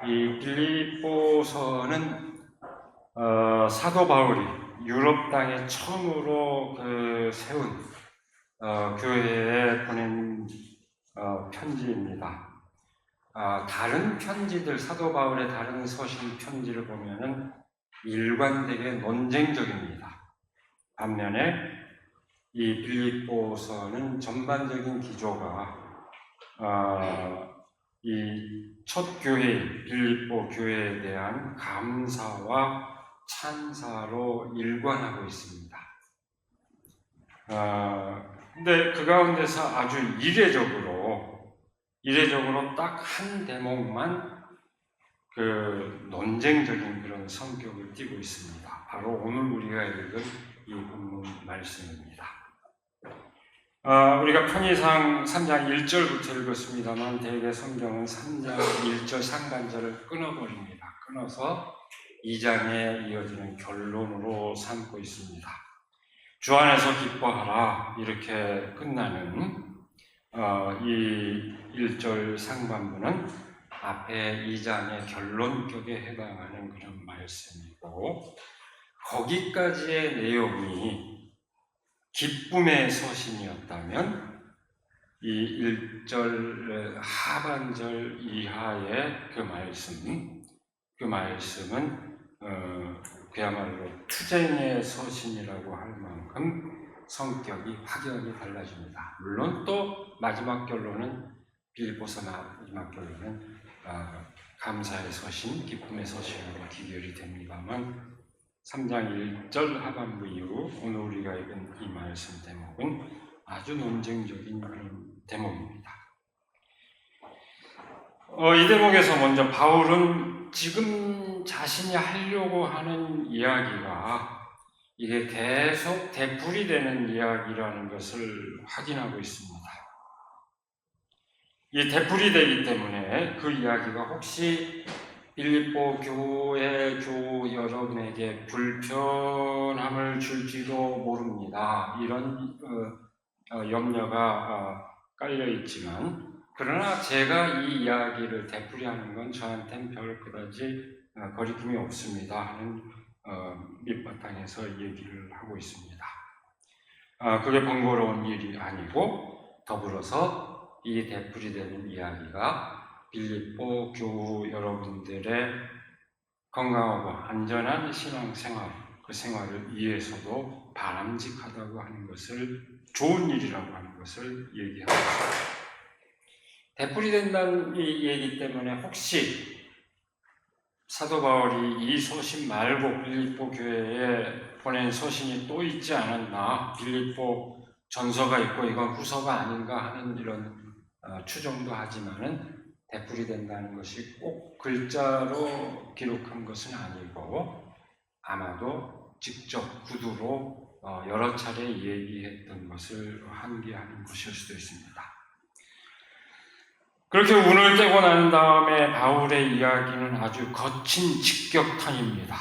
이 빌립보서는 사도 바울이 유럽 땅에 처음으로 세운 교회에 보낸 편지입니다. 다른 편지들, 사도 바울의 다른 서신 편지를 보면은 일관되게 논쟁적입니다. 반면에 이 빌립보서는 전반적인 기조가 이 첫 교회, 빌립보 교회에 대한 감사와 찬사로 일관하고 있습니다. 근데 그 가운데서 아주 이례적으로 딱 한 대목만 논쟁적인 그런 성격을 띠고 있습니다. 바로 오늘 우리가 읽은 이 본문 말씀입니다. 우리가 편의상 3장 1절부터 읽었습니다만 대개 성경은 3장 1절 상반절을 끊어버립니다. 끊어서 2장에 이어지는 결론으로 삼고 있습니다. 주 안에서 기뻐하라 이렇게 끝나는 이 1절 상반부는 앞에 2장의 결론격에 해당하는 그런 말씀이고, 거기까지의 내용이 기쁨의 서신이었다면 이 1절 하반절 이하의 그 말씀은 그야말로 투쟁의 서신이라고 할 만큼 성격이 확연히 달라집니다. 물론 또 마지막 결론은 빌립보서 마지막 결론은 감사의 서신, 기쁨의 서신으로 기결이 됩니다만 3장 1절 하반부 이후 오늘 우리가 읽은 이 말씀 대목은 아주 논쟁적인 그런 대목입니다. 이 대목에서 먼저 바울은 지금 자신이 하려고 하는 이야기가 이게 계속 되풀이 되는 이야기라는 것을 확인하고 있습니다. 이 되풀이 되기 때문에 그 이야기가 혹시 빌립보 교회 교우 여러분에게 불편함을 줄지도 모릅니다. 이런 염려가 깔려 있지만, 그러나 제가 이 이야기를 되풀이하는 건 저한테는 별 그다지 거리낌이 없습니다 하는 밑바탕에서 얘기를 하고 있습니다. 그게 번거로운 일이 아니고, 더불어서 이 되풀이되는 이야기가 빌립보 교우 여러분들의 건강하고 안전한 신앙생활, 그 생활을 위해서도 바람직하다고 하는 것을, 좋은 일이라고 하는 것을 얘기하고 있습니다. 되풀이된다는 이 얘기 때문에 혹시 사도 바울이 이 서신 말고 빌립보 교회에 보낸 서신이 또 있지 않았나, 빌립보 전서가 있고 이건 후서가 아닌가 하는 이런 추정도 하지만은 되풀이된다는 것이 꼭 글자로 기록한 것은 아니고 아마도 직접 구두로 여러 차례 얘기했던 것을 환기하는 것일 수도 있습니다. 그렇게 운을 떼고 난 다음에 바울의 이야기는 아주 거친 직격탄입니다.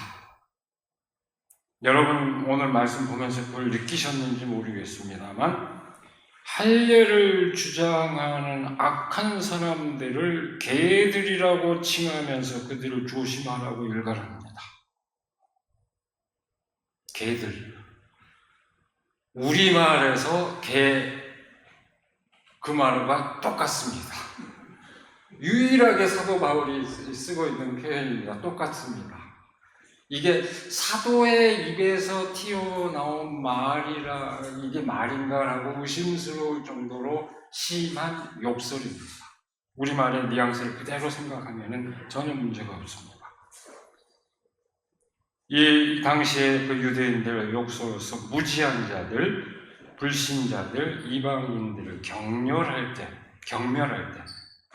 여러분 오늘 말씀 보면서 그걸 느끼셨는지 모르겠습니다만, 할례를 주장하는 악한 사람들을 개들이라고 칭하면서 그들을 조심하라고 일갈합니다. 개들. 우리말에서 개, 그 말과 똑같습니다. 유일하게 사도 바울이 쓰고 있는 표현입니다. 똑같습니다. 이게 사도의 입에서 튀어나온 말이라 이게 말인가라고 의심스러울 정도로 심한 욕설입니다. 우리말의 뉘앙스를 그대로 생각하면 전혀 문제가 없습니다. 이 당시에 그 유대인들의 욕설로서 무지한 자들, 불신자들, 이방인들을 경멸할 때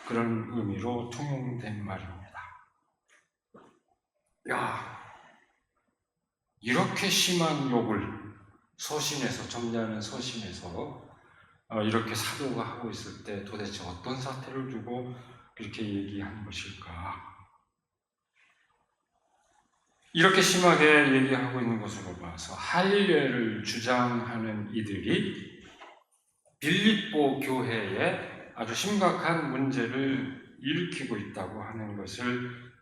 그런 의미로 통용된 말입니다. 이렇게 심한 욕을 서신에서, 점잖은 서신에서 이렇게 사도가 하고 있을 때 도대체 어떤 사태를 두고 그렇게 얘기한 것일까? 이렇게 심하게 얘기하고 있는 것으로 봐서 할례를 주장하는 이들이 빌립보 교회에 아주 심각한 문제를 일으키고 있다고 하는 것을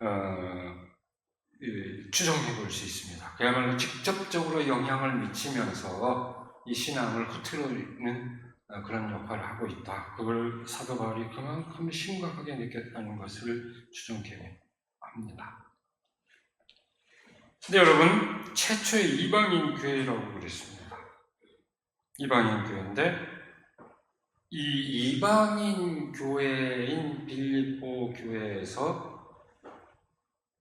추정해 볼 수 있습니다. 그야말로 직접적으로 영향을 미치면서 이 신앙을 흐트러리는 그런 역할을 하고 있다. 그걸 사도 바울이 그만큼 심각하게 느꼈다는 것을 추정해 합니다. 근데 여러분, 최초의 이방인 교회라고 그랬습니다. 이방인 교회인데 이 이방인 교회인 빌립보 교회에서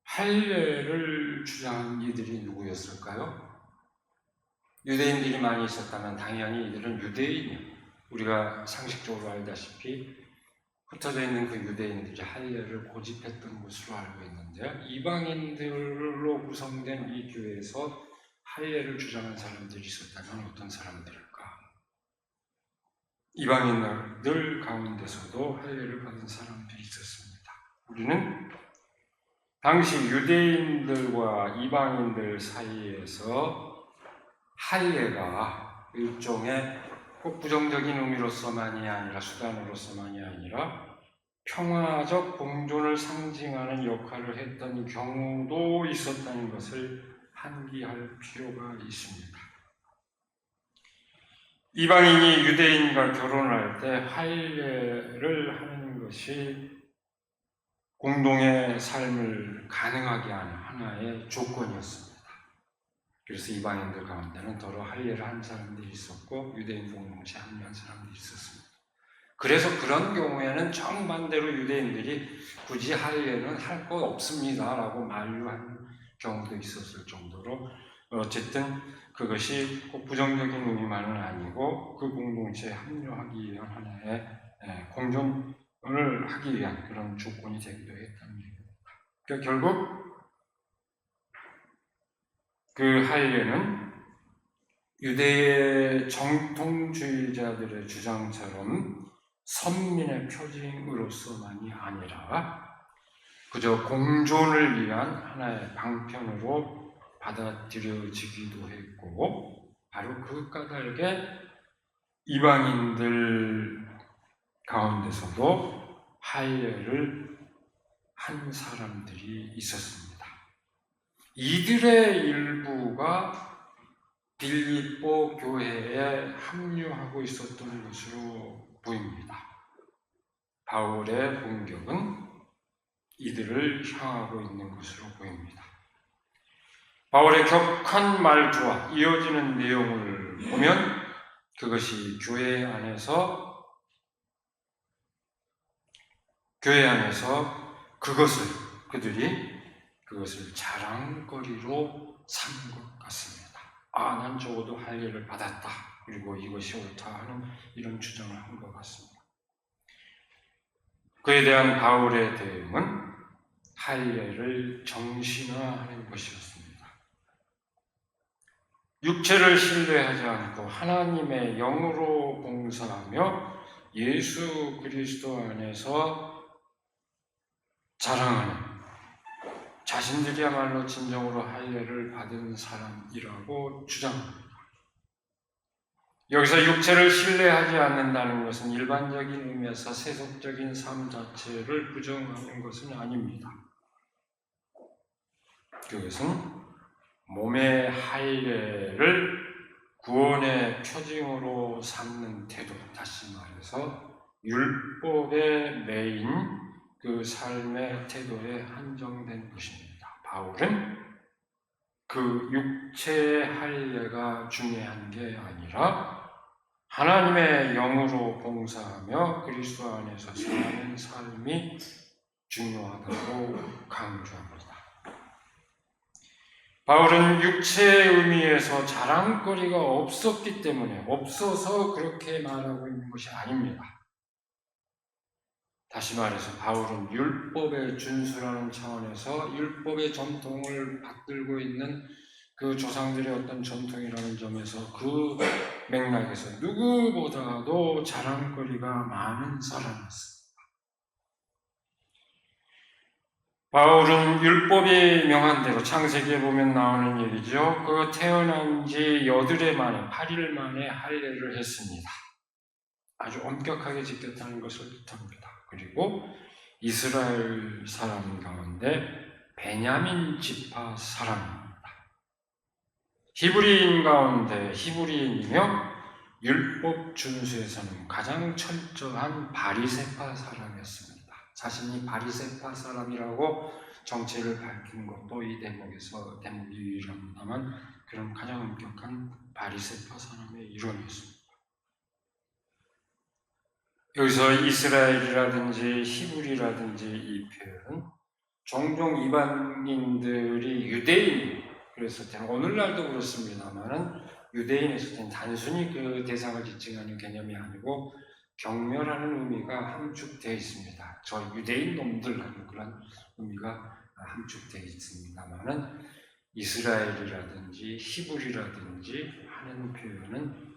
할례를 주장한 이들이 누구였을까요? 유대인들이 많이 있었다면 당연히 이들은 유대인이요. 우리가 상식적으로 알다시피 흩어져 있는 그 유대인들이 할례를 고집했던 것으로 알고 있는데요. 이방인들로 구성된 이 교회에서 할례를 주장한 사람들이 있었다면 어떤 사람들일까? 이방인들 가운데서도 할례를 받은 사람들이 있었습니다. 우리는 당시 유대인들과 이방인들 사이에서 할례가 일종의 꼭 부정적인 의미로서만이 아니라 수단으로서만이 아니라 평화적 공존을 상징하는 역할을 했던 경우도 있었다는 것을 환기할 필요가 있습니다. 이방인이 유대인과 결혼할 때 할례를 하는 것이 공동의 삶을 가능하게 하는 하나의 조건이었습니다. 그래서 이방인들 가운데는 더러 할례를 한 사람들이 있었고 유대인 공동체에 합류한 사람들이 있었습니다. 그래서 그런 경우에는 정반대로 유대인들이 굳이 할례는 할 거 없습니다 라고 만류한 경우도 있었을 정도로 어쨌든 그것이 꼭 부정적인 의미만은 아니고 그 공동체에 합류하기 위한 하나의 공존을 하기 위한 그런 조건이 되기도 했다는 얘기입니다. 그러니까 결국 그 할례는 유대의 정통주의자들의 주장처럼 선민의 표징으로서만이 아니라 그저 공존을 위한 하나의 방편으로 받아들여지기도 했고 바로 그 까닭에 이방인들 가운데서도 할례를 한 사람들이 있었습니다. 이들의 일부가 빌립보 교회에 합류하고 있었던 것으로 보입니다. 바울의 공격은 이들을 향하고 있는 것으로 보입니다. 바울의 격한 말투와 이어지는 내용을 보면 그것이 교회 안에서 그들이 그것을 자랑거리로 삼은 것 같습니다. 난 적어도 할례를 받았다. 그리고 이것이 옳다 하는 이런 주장을 한 것 같습니다. 그에 대한 바울의 대응은 할례를 정신화하는 것이었습니다. 육체를 신뢰하지 않고 하나님의 영으로 봉사하며 예수 그리스도 안에서 자랑하는 자신들이야말로 진정으로 할례를 받은 사람이라고 주장합니다. 여기서 육체를 신뢰하지 않는다는 것은 일반적인 의미에서 세속적인 삶 자체를 부정하는 것은 아닙니다. 그것은 몸의 할례를 구원의 표징으로 삼는 태도, 다시 말해서 율법에 매인 그 삶의 태도에 한정된 것입니다. 바울은 그 육체의 할례가 중요한 게 아니라 하나님의 영으로 봉사하며 그리스도 안에서 사는 삶이 중요하다고 강조합니다. 바울은 육체의 의미에서 자랑거리가 없었기 때문에 없어서 그렇게 말하고 있는 것이 아닙니다. 다시 말해서 바울은 율법의 준수라는 차원에서 율법의 전통을 받들고 있는 그 조상들의 어떤 전통이라는 점에서 그 맥락에서 누구보다도 자랑거리가 많은 사람이었습니다. 바울은 율법이 명한 대로 창세기에 보면 나오는 얘기죠. 그 태어난 지 8일 만에 8일 만에 할례를 했습니다. 아주 엄격하게 지켰다는 것을 뜻합니다. 그리고 이스라엘 사람 가운데 베냐민 지파 사람입니다. 히브리인 가운데 히브리인이며 율법 준수에서는 가장 철저한 바리새파 사람이었습니다. 자신이 바리새파 사람이라고 정체를 밝힌 것도 이 대목이 유일합니다만 그런 가장 엄격한 바리새파 사람의 일원이었습니다. 여기서 이스라엘이라든지 히브리라든지 이 표현, 종종 이방인들이 유대인, 그랬을 때는 오늘날도 그렇습니다만은 유대인에서 때는 단순히 그 대상을 지칭하는 개념이 아니고 경멸하는 의미가 함축되어 있습니다. 저 유대인 놈들라는 그런 의미가 함축되어 있습니다만은 이스라엘이라든지 히브리라든지 하는 표현은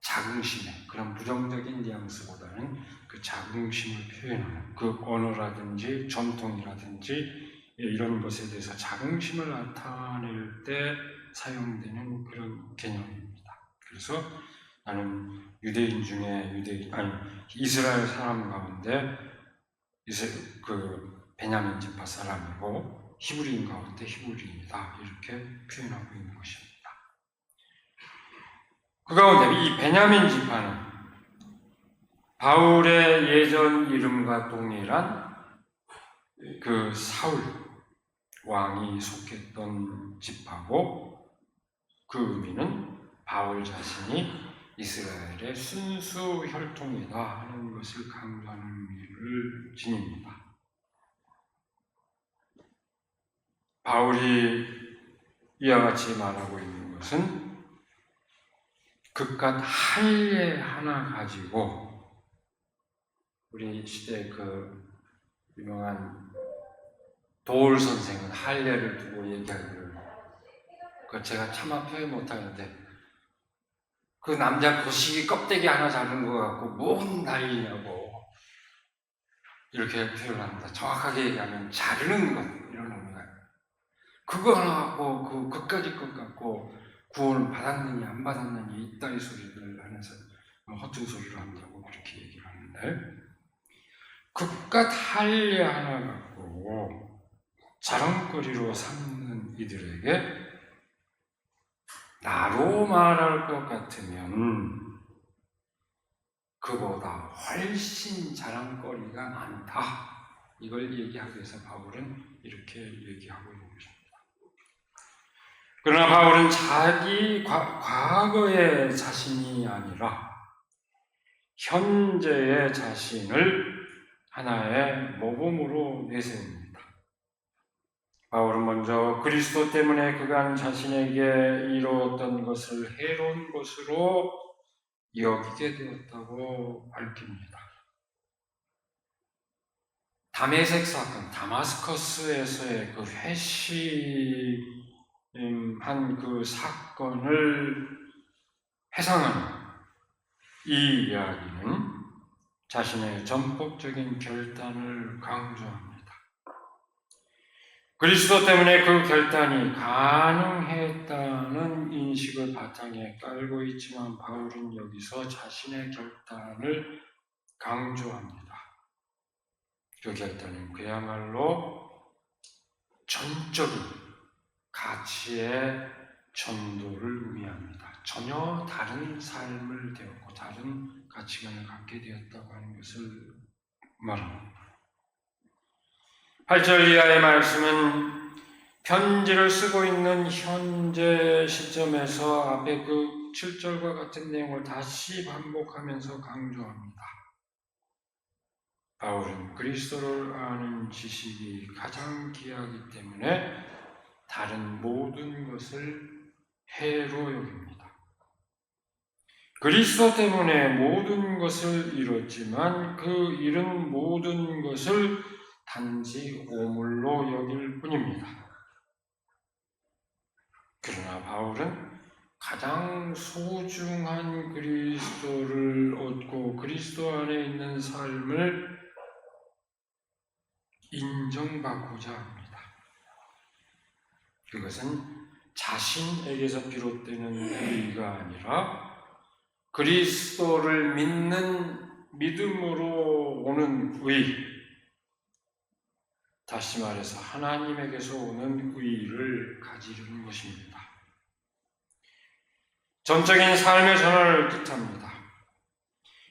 자긍심의 그런 부정적인 뉘앙스보다는 그 자긍심을 표현하는 그 언어라든지 전통이라든지 이런 것에 대해서 자긍심을 나타낼 때 사용되는 그런 개념입니다. 그래서 나는 유대인 중에 이스라엘 사람 가운데 그 베냐민 지파 사람이고 히브리인 가운데 히브리인이다 이렇게 표현하고 있는 것입니다. 그 가운데 이 베냐민 지파는 바울의 예전 이름과 동일한 그 사울 왕이 속했던 지파고 그 의미는 바울 자신이 이스라엘의 순수 혈통이다 하는 것을 강조하는 의미를 지닙니다. 바울이 이와 같이 말하고 있는 것은 그깟 할례 하나 가지고 우리 시대 그 유명한 도울 선생은 할례를 두고 얘기하기를 그 제가 차마 표현 못하는데 그 남자 거시기 껍데기 하나 잡은 것 같고 뭔 난리냐고 이렇게 표현합니다. 정확하게 얘기하면 자르는 것 이런 의미가 그거 하나 갖고 그 그까짓 것 갖고 구원을 받았느니 안 받았느니 이따위 소리를 하면서 허튼 소리를 한다고 그렇게 얘기를 하는데 그깟 할례 하나 갖고 자랑거리로 삼는 이들에게 나로 말할 것 같으면 그보다 훨씬 자랑거리가 많다. 이걸 얘기하기 위해서 바울은 이렇게 얘기하고 있는 것입니다. 그러나 바울은 자기 과거의 자신이 아니라 현재의 자신을 하나의 모범으로 내세웁니다. 바울은 먼저 그리스도 때문에 그간 자신에게 이루었던 것을 해로운 것으로 여기게 되었다고 밝힙니다. 다메섹 사건, 다마스커스에서의 그 회심한 그 사건을 해상하는 이 이야기는 자신의 전폭적인 결단을 강조합니다. 그리스도 때문에 그 결단이 가능했다는 인식을 바탕에 깔고 있지만 바울은 여기서 자신의 결단을 강조합니다. 그 결단은 그야말로 전적인 가치의 전도를 의미합니다. 전혀 다른 삶을 되었고 다른 가치관을 갖게 되었다고 하는 것을 말합니다. 8절 이하의 말씀은 편지를 쓰고 있는 현재 시점에서 앞에 그 7절과 같은 내용을 다시 반복하면서 강조합니다. 바울은 그리스도를 아는 지식이 가장 귀하기 때문에 다른 모든 것을 해로 여깁니다. 그리스도 때문에 모든 것을 이뤘지만 그 이룬 모든 것을 단지 오물로 여길 뿐입니다. 그러나 바울은 가장 소중한 그리스도를 얻고 그리스도 안에 있는 삶을 인정받고자 합니다. 그것은 자신에게서 비롯되는 의의가 아니라 그리스도를 믿는 믿음으로 오는 의, 다시 말해서 하나님에게서 오는 의의를 가지려는 것입니다. 전적인 삶의 전환을 뜻합니다.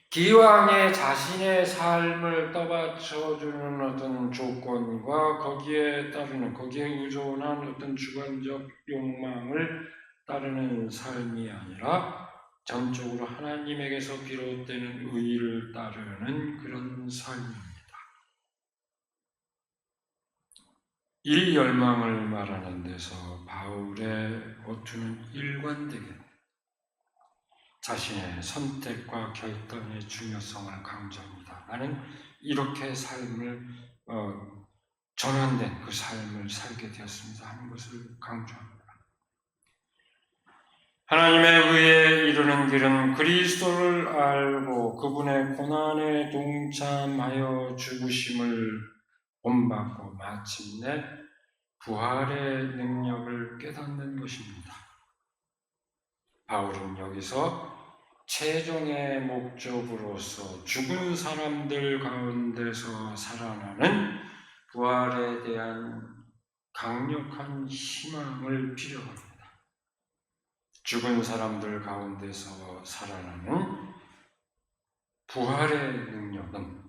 기왕에 자신의 삶을 떠받쳐주는 어떤 조건과 거기에 의존한 어떤 주관적 욕망을 따르는 삶이 아니라 전적으로 하나님에게서 비롯되는 의의를 따르는 그런 삶입니다. 이 열망을 말하는 데서 바울의 어투는 일관되게 자신의 선택과 결단의 중요성을 강조합니다. 나는 이렇게 삶을 전환된 그 삶을 살게 되었습니다 하는 것을 강조합니다. 하나님의 의에 이르는 길은 그리스도를 알고 그분의 고난에 동참하여 죽으심을 본받고 마침내 부활의 능력을 깨닫는 것입니다. 바울은 여기서 최종의 목적으로서 죽은 사람들 가운데서 살아나는 부활에 대한 강력한 희망을 필요합니다. 죽은 사람들 가운데서 살아나는 부활의 능력은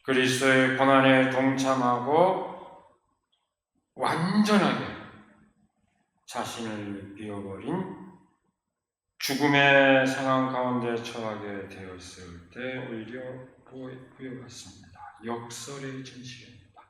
그리스도의 고난에 동참하고 완전하게 자신을 비워버린 죽음의 상황 가운데 처하게 되었을 때 오히려 부여받습니다. 역설의 진실입니다.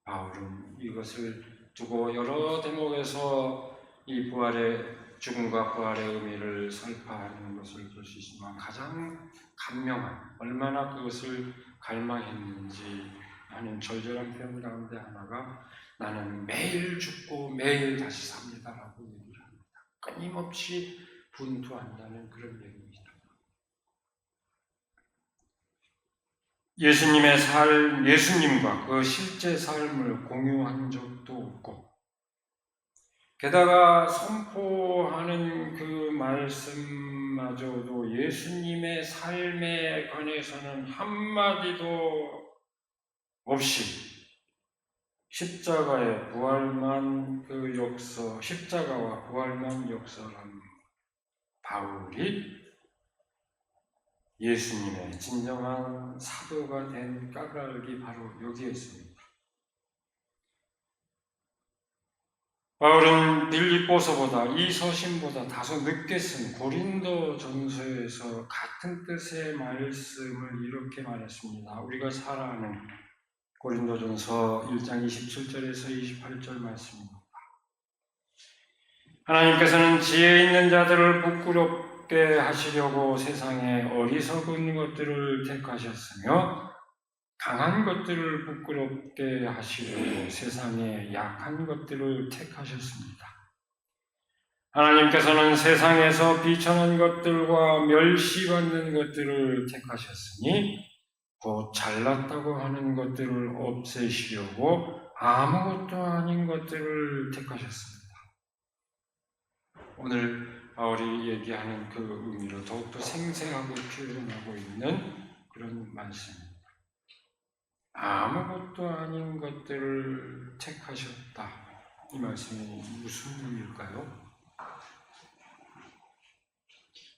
바울은 이것을 두고 여러 대목에서 이 부활의 죽음과 부활의 의미를 설파하는 것을 볼 수 있지만 가장 감명한, 얼마나 그것을 갈망했는지 하는 절절한 표현 가운데 하나가 나는 매일 죽고 매일 다시 삽니다라고 얘기를 합니다. 끊임없이 분투한다는 그런 얘기입니다. 예수님의 삶, 예수님과 그 실제 삶을 공유한 적도 없고 게다가 선포하는 그 말씀마저도 예수님의 삶에 관해서는 한마디도 없이 십자가와 부활만 역설한 바울이 예수님의 진정한 사도가 된 까닭이 바로 여기에 있습니다. 바울은 빌립보서보다 이 서신보다 다소 늦게 쓴 고린도전서에서 같은 뜻의 말씀을 이렇게 말했습니다. 우리가 잘 아는 고린도전서 1장 27절에서 28절 말씀입니다. 하나님께서는 지혜 있는 자들을 부끄럽게 하시려고 세상에 어리석은 것들을 택하셨으며 강한 것들을 부끄럽게 하시려고 세상에 약한 것들을 택하셨습니다. 하나님께서는 세상에서 비천한 것들과 멸시받는 것들을 택하셨으니 곧 잘났다고 하는 것들을 없애시려고 아무것도 아닌 것들을 택하셨습니다. 오늘 바울이 얘기하는 그 의미로 더욱더 생생하게 표현하고 있는 그런 말씀입니다. 아무것도 아닌 것들을 택하셨다. 이 말씀이 무슨 의미일까요?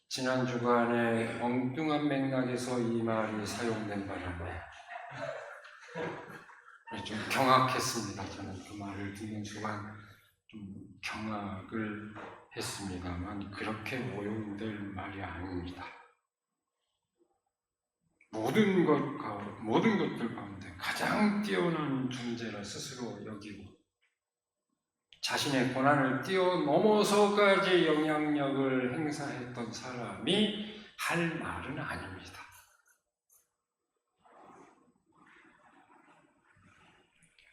지난 주간에 엉뚱한 맥락에서 이 말이 사용된 바람에 좀 경악했습니다. 저는 그 말을 듣는 순간 좀 경악을 했습니다만 그렇게 오용될 말이 아닙니다. 모든 것들 가운데 가장 뛰어난 존재라 스스로 여기고 자신의 고난을 뛰어넘어서까지 영향력을 행사했던 사람이 할 말은 아닙니다.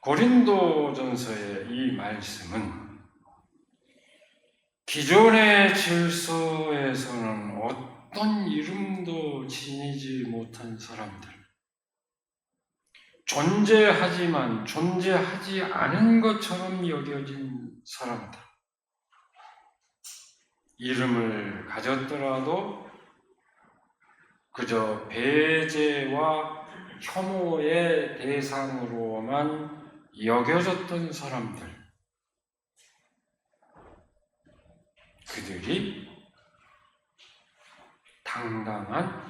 고린도전서의 이 말씀은 기존의 질서에서는 어떤 이름도 지니지 못한 사람들, 존재하지만 존재하지 않은 것처럼 여겨진 사람들, 이름을 가졌더라도 그저 배제와 혐오의 대상으로만 여겨졌던 사람들, 그들이 당당한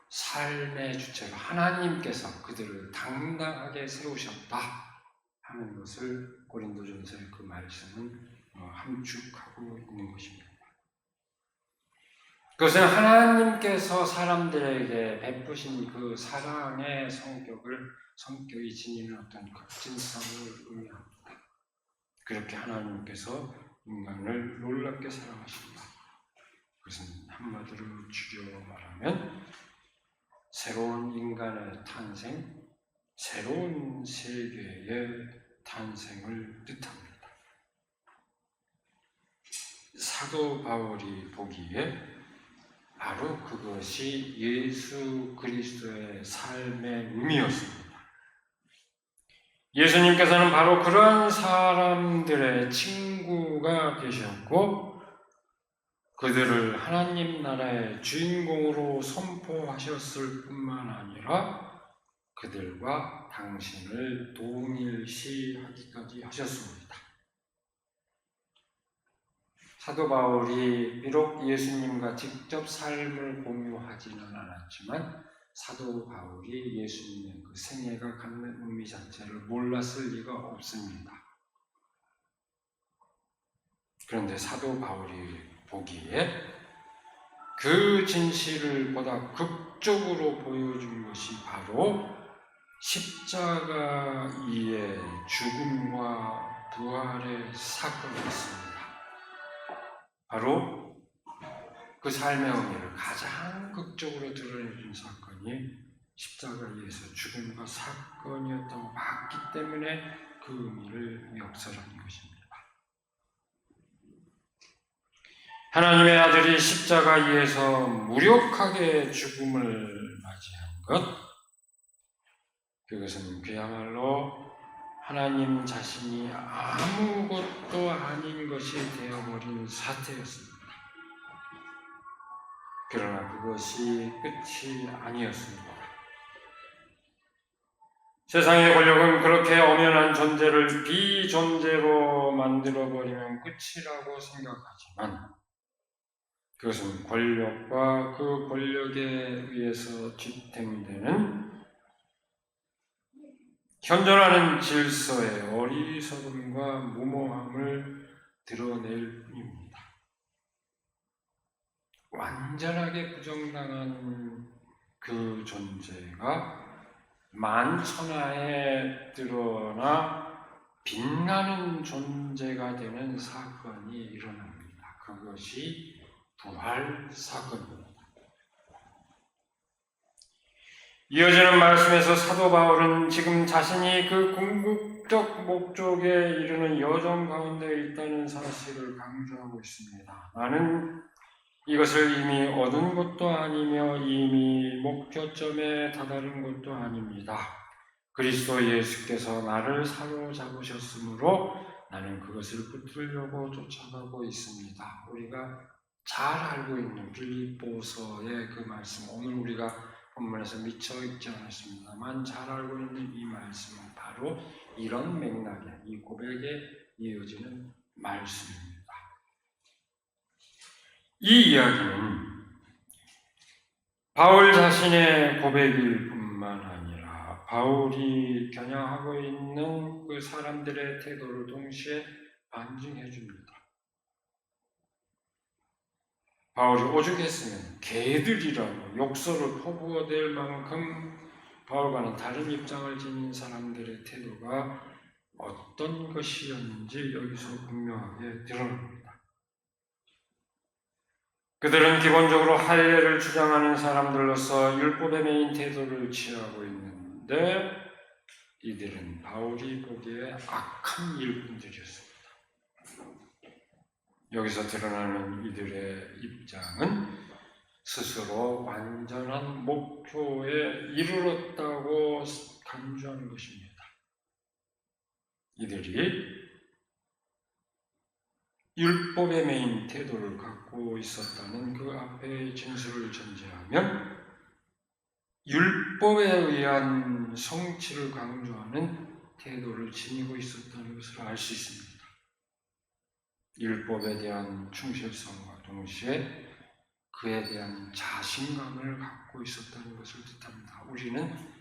삶의 주체로 하나님께서 그들을 당당하게 세우셨다 하는 것을 고린도전서의 그 말씀은 함축하고 있는 것입니다. 그것은 하나님께서 사람들에게 베푸신 그 사랑의 성격이 지니는 어떤 극진성을 의미합니다. 그렇게 하나님께서 인간을 놀랍게 사랑하십니다. 그것은 한마디로 줄여 말하면 새로운 인간의 탄생, 새로운 세계의 탄생을 뜻합니다. 사도 바울이 보기에 바로 그것이 예수 그리스도의 삶의 의미였습니다. 예수님께서는 바로 그러한 사람들의 친구가 되셨고 그들을 하나님 나라의 주인공으로 선포하셨을 뿐만 아니라 그들과 당신을 동일시하기까지 하셨습니다. 사도 바울이 비록 예수님과 직접 삶을 공유하지는 않았지만 사도 바울이 예수님의 그 생애가 갖는 의미 자체를 몰랐을 리가 없습니다. 그런데 사도 바울이 보기에 그 진실을 보다 극적으로 보여준 것이 바로 십자가 이의 죽음과 부활의 사건이었습니다. 바로 그 삶의 의미를 가장 극적으로 드러내준 사건이 십자가에서 죽음과 사건이었다고 봤기 때문에 그 의미를 멱살한 것입니다. 하나님의 아들이 십자가에서 무력하게 죽음을 맞이한 것, 그것은 그야말로 하나님 자신이 아무것도 아닌 것이 되어버린 사태였습니다. 그러나 그것이 끝이 아니었습니다. 세상의 권력은 그렇게 엄연한 존재를 비존재로 만들어버리면 끝이라고 생각하지만 그것은 권력과 그 권력에 의해서 뒤tem되는 현존하는 질서의 어리석음과 무모함을 드러낼 뿐입니다. 완전하게 부정당한 그 존재가 만천하에 드러나 빛나는 존재가 되는 사건이 일어납니다. 그것이 부활 사건입니다. 이어지는 말씀에서 사도 바울은 지금 자신이 그 궁극적 목적에 이르는 여정 가운데 있다는 사실을 강조하고 있습니다. 나는 이것을 이미 얻은 것도 아니며 이미 목표점에 다다른 것도 아닙니다. 그리스도 예수께서 나를 사로잡으셨으므로 나는 그것을 붙들려고 쫓아가고 있습니다. 우리가 잘 알고 있는 빌립보서의 그 말씀, 오늘 우리가 본문에서 미처 읽지 않았습니다만 잘 알고 있는 이 말씀은 바로 이런 맥락에, 이 고백에 이어지는 말씀입니다. 이 이야기는 바울 자신의 고백일 뿐만 아니라 바울이 겨냥하고 있는 그 사람들의 태도를 동시에 반증해 줍니다. 바울이 오죽했으면 개들이라고 욕설을 퍼부어댈 만큼 바울과는 다른 입장을 지닌 사람들의 태도가 어떤 것이었는지 여기서 분명하게 드러납니다. 그들은 기본적으로 할례를 주장하는 사람들로서 율법의 메인 태도를 취하고 있는데 이들은 바울이 보기에 악한 일꾼들이었습니다. 여기서 드러나는 이들의 입장은 스스로 완전한 목표에 이르렀다고 강조하는 것입니다. 이들이 율법의 메인 태도를 갖고 있었다는 그 앞의 진술을 전제하면 율법에 의한 성취를 강조하는 태도를 지니고 있었다는 것을 알 수 있습니다. 율법에 대한 충실성과 동시에 그에 대한 자신감을 갖고 있었다는 것을 뜻합니다. 우리는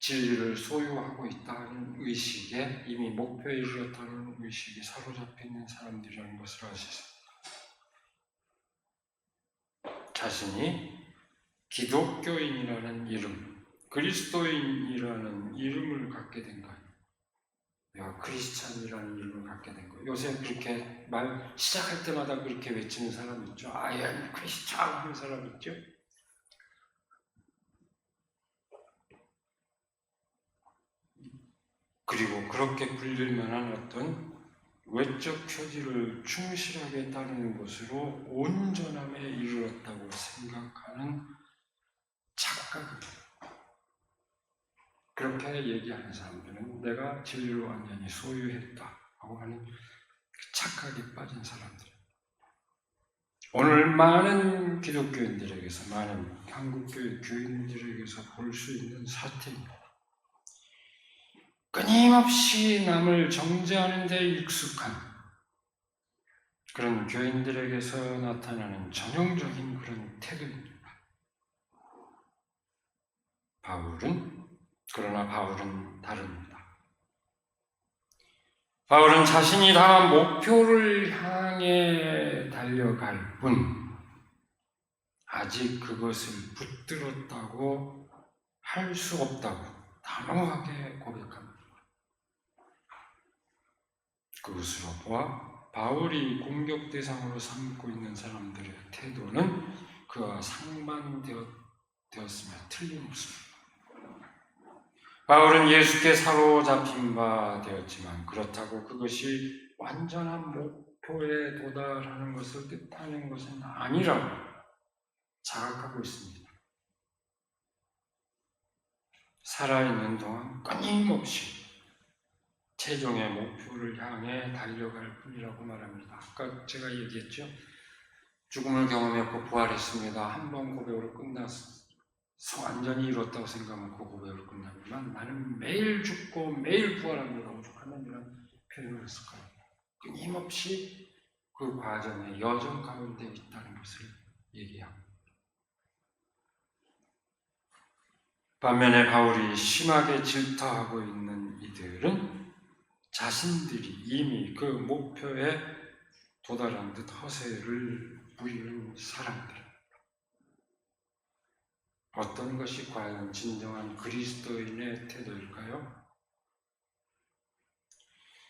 진리를 소유하고 있다는 의식에 이미 목표에 이르렀다는 의식이 사로잡혀 있는 사람들이라는 것을 알 수 있습니다. 자신이 기독교인이라는 이름, 그리스도인이라는 이름을 갖게 된 것, 크리스찬이라는 이름을 갖게 된 것. 요새 그렇게 말 시작할 때마다 그렇게 외치는 사람 있죠. 아예 크리스찬 하는 사람 있죠. 그리고 그렇게 불릴 만한 어떤 외적 표지를 충실하게 따르는 것으로 온전함에 이르렀다고 생각하는 착각입니다. 그렇게 얘기하는 사람들은 내가 진리를 완전히 소유했다고 하는 착각에 빠진 사람들. 오늘 많은 기독교인들에게서, 많은 한국교회 교인들에게서 볼 수 있는 사태입니다. 끊임없이 남을 정죄하는 데 익숙한 그런 교인들에게서 나타나는 전형적인 그런 태도입니다. 그러나 바울은 다릅니다. 바울은 자신이 당한 목표를 향해 달려갈 뿐 아직 그것을 붙들었다고 할 수 없다고 단호하게 고백합니다. 그것으로 보아 바울이 공격 대상으로 삼고 있는 사람들의 태도는 그와 상반되었으며 틀림없습니다. 바울은 예수께 사로잡힌 바 되었지만 그렇다고 그것이 완전한 목표에 도달하는 것을 뜻하는 것은 아니라고 자각하고 있습니다. 살아있는 동안 끊임없이 최종의 목표를 향해 달려갈 뿐이라고 말합니다. 아까 제가 얘기했죠. 죽음을 경험했고 부활했습니다. 한 번 고백으로 끝났습니다. 완전히 이뤘다고 생각하면 그 고백으로 끝나지만 나는 매일 죽고 매일 부활합니다. 오죽하면 이런 표현을 했을까요? 끊임없이 그 과정의 여정 가운데 있다는 것을 얘기합니다. 반면에 바울이 심하게 질타하고 있는 이들은 자신들이 이미 그 목표에 도달한 듯 허세를 부리는 사람들. 어떤 것이 과연 진정한 그리스도인의 태도일까요?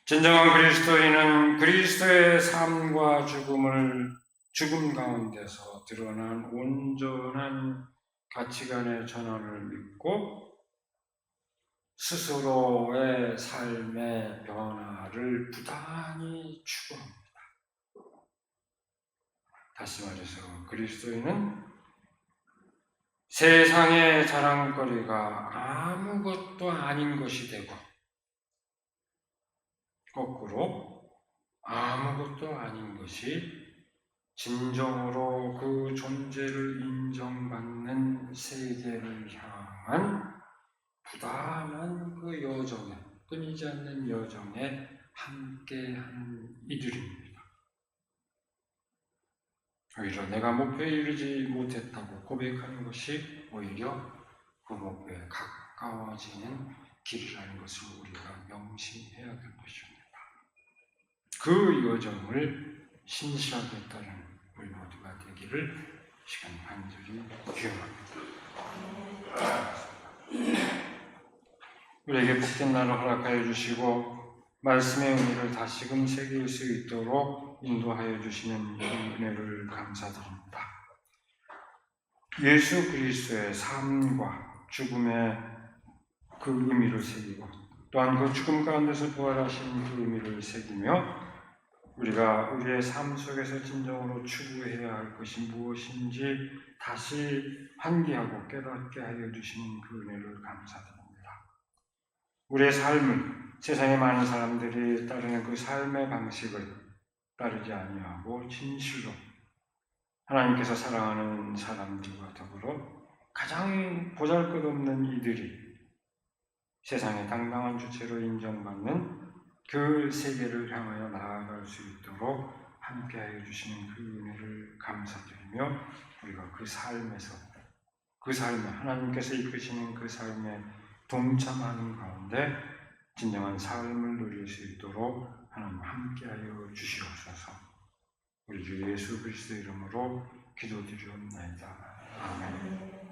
진정한 그리스도인은 그리스도의 삶과 죽음 가운데서 드러난 온전한 가치관의 전환을 믿고 스스로의 삶의 변화를 부단히 추구합니다. 다시 말해서 그리스도인은 세상의 자랑거리가 아무것도 아닌 것이 되고 거꾸로 아무것도 아닌 것이 진정으로 그 존재를 인정받는 세계를 향한 부단한 그 여정에, 끊이지 않는 여정에 함께하는 이들입니다. 오히려 내가 목표에 이르지 못했다고 고백하는 것이 오히려 그 목표에 가까워지는 길이라는 것을 우리가 명심해야 될 것입니다. 그 여정을 신실하게 따르는 우리 모두가 되기를 시간 간절히 기원합니다. 우리에게 복된 날을 허락하여 주시고 말씀의 의미를 다시금 새길 수 있도록 인도하여 주시는 은혜를 감사드립니다. 예수 그리스도의 삶과 죽음의 그 의미를 새기고 또한 그 죽음 가운데서 부활하신 그 의미를 새기며 우리가 우리의 삶 속에서 진정으로 추구해야 할 것이 무엇인지 다시 환기하고 깨닫게 하여 주시는 그 은혜를 감사드립니다. 우리의 삶을 세상의 많은 사람들이 따르는 그 삶의 방식을 따르지 아니하고 진실로 하나님께서 사랑하는 사람들과 더불어 가장 보잘것없는 이들이 세상의 당당한 주체로 인정받는 그 세계를 향하여 나아갈 수 있도록 함께하여 주시는 그 은혜를 감사드리며 우리가 그 삶에 하나님께서 이끄시는 그 삶에 동참하는 가운데 진정한 삶을 누릴 수 있도록 하나님 함께하여 주시옵소서. 우리 주 예수 그리스도 이름으로 기도드리옵나이다. 아멘.